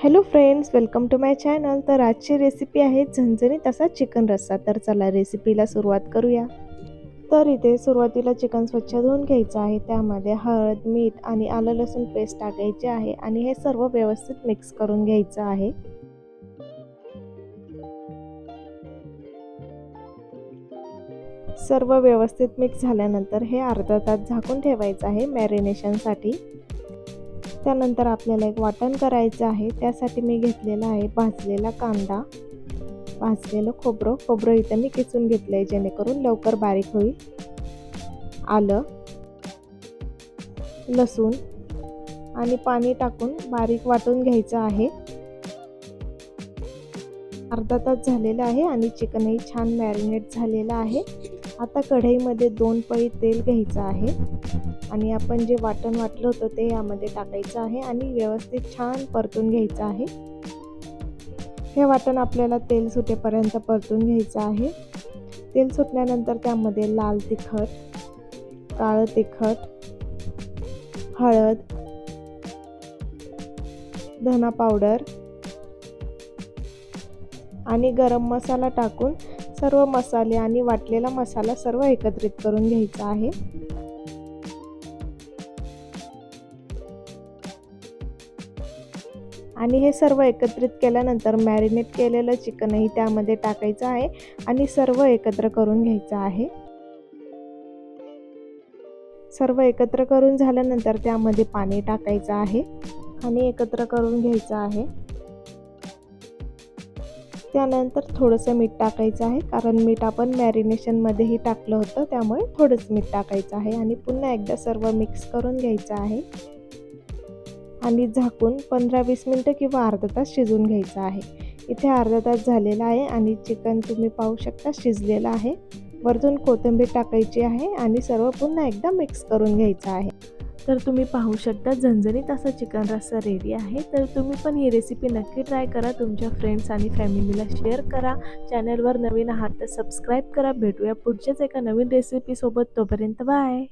Hello friends, welcome to my channel. तर आजची recipe आहे झणझणीत असा चिकन रस्सा. तर चला रेसिपीला सुरुवात करूया. तर इथे सुरुवातीला चिकन स्वच्छ धुवून घ्यायचं आहे. त्यामध्ये हळद, मीठ आणि आलं लसूण पेस्ट टाकायचे आहे आणि हे सर्व व्यवस्थित मिक्स करून घ्यायचं आहे. सर्व व्यवस्थित मिक्स झाल्यानंतर हे अर्धा तास झाकून ठेवायचं आहे मॅरिनेशनसाठी. त्यानंतर आपल्याला एक वाटण करायचं आहे. त्यासाठी मी घेतलेला आहे भाजलेला कांदा, भाजलेलं खोबरं इथं मी किसून घेतलं आहे जेणेकरून लवकर बारीक होईल. आलं, लसूण आणि पाणी टाकून बारीक वाटून घ्यायचं आहे. अर्धा तास झालेला आहे आणि चिकनही छान मॅरिनेट झालेलं आहे. आता कढईमध्ये 2 पळी तेल घ्यायचं आहे आणि आपण जे वाटण वाटलं होतं ते यामध्ये टाकायचं आहे आणि व्यवस्थित छान परतून घ्यायचं आहे. हे वाटण आपल्याला तेल सुटेपर्यंत परतून घ्यायचं आहे. तेल सुटल्यानंतर त्यामध्ये लाल तिखट, काळं तिखट, हळद, धना पावडर आणि गरम मसाला टाकून सर्व मसाले आणि वाटलेला मसाला सर्व एकत्रित करून घ्यायचा आहे. आणि हे सर्व एकत्रित केल्यानंतर मॅरिनेट केलेलं चिकनही त्यामध्ये टाकायचं आहे आणि सर्व एकत्र करून घ्यायचं आहे. सर्व एकत्र करून झाल्यानंतर त्यामध्ये पाणी टाकायचं आहे आणि एकत्र करून घ्यायचं आहे. त्यानंतर थोडंसं मीठ टाकायचं आहे कारण मीठ आपण मॅरिनेशनमध्येही टाकलं होतं, त्यामुळे थोडंच मीठ टाकायचं आहे आणि पुन्हा एकदा सर्व मिक्स करून घ्यायचं आहे आणि झाकून 15-20 मिनिटं किंवा अर्धा तास शिजवून घ्यायचं आहे. इथे अर्धा तास झालेला आहे आणि चिकन तुम्ही पाहू शकता शिजलेलं आहे. वरतून कोथिंबीर टाकायची आहे आणि सर्व पुन्हा एकदा मिक्स करून घ्यायचं आहे. तर तुम्ही पाहू शकता झणझणीत असा चिकन रस्सा रेडी आहे. तर तुम्ही पण ही रेसिपी नक्की ट्राय करा. तुमच्या फ्रेंड्स आणि फॅमिलीला शेअर करा. चॅनलवर नवीन आहात तर सबस्क्राईब करा. भेटूया पुढच्याच एका नवीन रेसिपीसोबत. तोपर्यंत बाय.